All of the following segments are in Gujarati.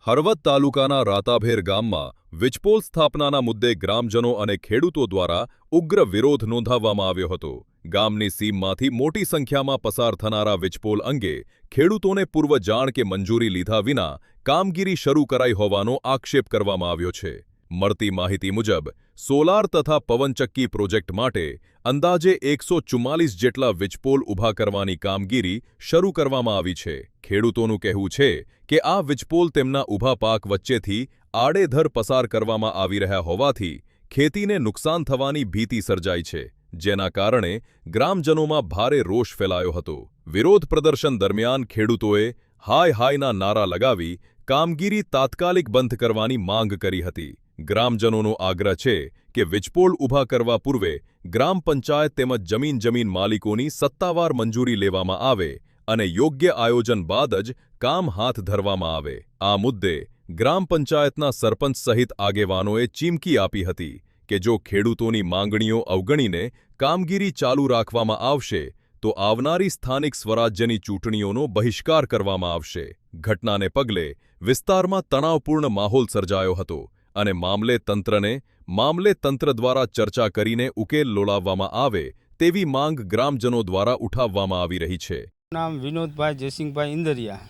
હળવદ તાલુકાના રાતાભેર ગામમાં વીજપોલ સ્થાપનાના મુદ્દે ગ્રામજનો અને ખેડૂતો દ્વારા ઉગ્ર વિરોધ નોંધાવવામાં આવ્યો હતો. ગામની સીમમાંથી મોટી સંખ્યામાં પસાર થનારા વીજપોલ અંગે ખેડૂતોને પૂર્વ જાણ કે મંજૂરી લીધા વિના કામગીરી શરૂ કરાઈ હોવાનો આક્ષેપ કરવામાં આવ્યો છે. મળતી માહિતી મુજબ સોલાર તથા પવનચક્કી પ્રોજેક્ટ માટે અંદાજે 144 જેટલા વીજપોલ ઊભા કરવાની કામગીરી શરૂ કરવામાં આવી છે. ખેડૂતોનું કહેવું છે કે આ વીજપોલ તેમના ઊભા પાક વચ્ચેથી આડેધડ પસાર કરવામાં આવી રહ્યા હોવાથી ખેતીને નુકસાન થવાની ભીતિ સર્જાઈ છે, જેના કારણે ગ્રામજનોમાં ભારે રોષ ફેલાયો હતો. વિરોધ પ્રદર્શન દરમિયાન ખેડૂતોએ હાય હાયના નારા લગાવી કામગીરી તાત્કાલિક બંધ કરવાની માંગ કરી હતી. ગ્રામજનોનો આગ્રહ છે કે વીજપોલ ઊભા કરવા પૂર્વે ગ્રામ પંચાયત તેમજ જમીન માલિકોની સત્તાવાર મંજૂરી લેવામાં આવે અને યોગ્ય આયોજન બાદ જ કામ હાથ ધરવામાં આવે. આ મુદ્દે ગ્રામ પંચાયતના સરપંચ સહિત આગેવાનોએ ચીમકી આપી હતી કે જો ખેડૂતોની માંગણીઓ અવગણીને કામગીરી ચાલુ રાખવામાં આવશે તો આવનારી સ્થાનિક સ્વરાજ્યની ચૂંટણીઓનો બહિષ્કાર કરવામાં આવશે. ઘટનાને પગલે વિસ્તારમાં તણાવપૂર્ણ માહોલ સર્જાયો હતો અને મામલે તંત્ર દ્વારા ચર્ચા કરીને ઉકેલ લોલાવવામાં આવે તેવી માંગ ગ્રામજનો દ્વારા ઉઠાવવામાં આવી રહી છે. નામ વિનોદભાઈ જયસિંહભાઈ ઇન્દરિયા,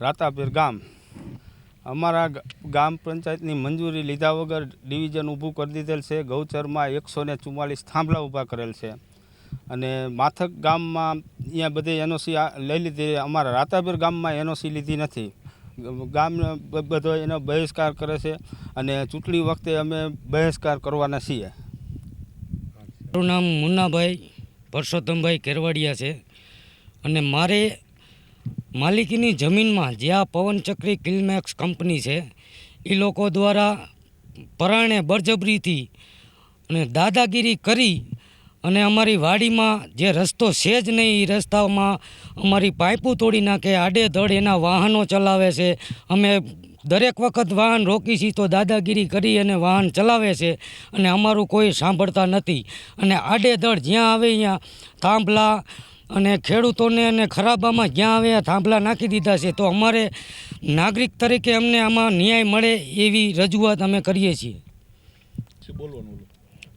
રાતાપેર ગામ. અમારા ગામ પંચાયતની મંજૂરી લીધા વગર ડિવિઝન ઊભું કરી દીધેલ છે. ગૌચરમાં 144 થાંભલા ઊભા કરેલ છે અને માથક ગામમાં અહીંયા બધે એનઓસી લઈ લીધી. અમારા રાતાપેર ગામમાં એનઓસી લીધી નથી. ગામ બધો એનો બહિષ્કાર કરે છે અને ચૂંટણી વખતે અમે બહિષ્કાર કરવાના છીએ. મારું નામ મુન્નાભાઈ પરસોત્તમભાઈ કેરવાડિયા છે અને મારે માલિકીની જમીનમાં જ્યાં પવનચક્રી કિલમેક્સ કંપની છે એ લોકો દ્વારા પરાણે બળજબરીથી અને દાદાગીરી કરી અને અમારી વાડીમાં જે રસ્તો છે જ નહીં એ રસ્તામાં અમારી પાઇપો તોડી નાખે, આડેધડ એના વાહનો ચલાવે છે. અમે દરેક વખત વાહન રોકી છીએ તો દાદાગીરી કરી અને વાહન ચલાવે છે અને અમારું કોઈ સાંભળતા નથી. અને આડેધડ જ્યાં આવે ત્યાં થાંભલા અને ખેડૂતોને અને ખરાબામાં જ્યાં આવે ત્યાં થાંભલા નાખી દીધા છે. તો અમારે નાગરિક તરીકે અમને આમાં ન્યાય મળે એવી રજૂઆત અમે કરીએ છીએ.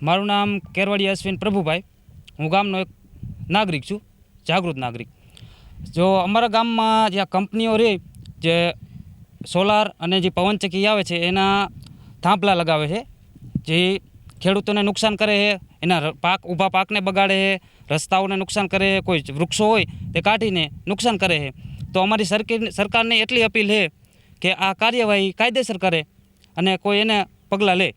મારું નામ કેરવાડિયા અશ્વિન પ્રભુભાઈ. હું ગામનો એક નાગરિક છું, જાગૃત નાગરિક. જો અમારા ગામમાં જે કંપનીઓ રહે જે સોલાર અને જે પવનચક્કી આવે છે એના થાંભલા લગાવે છે, જે ખેડૂતોને નુકસાન કરે છે, એના ઊભા પાકને બગાડે છે, રસ્તાઓને નુકસાન કરે છે, કોઈ વૃક્ષો હોય તે કાઢીને નુકસાન કરે છે. તો અમારી સરકારને એટલી અપીલ છે કે આ કાર્યવાહી કાયદેસર કરે અને કોઈ એને પગલાં લે.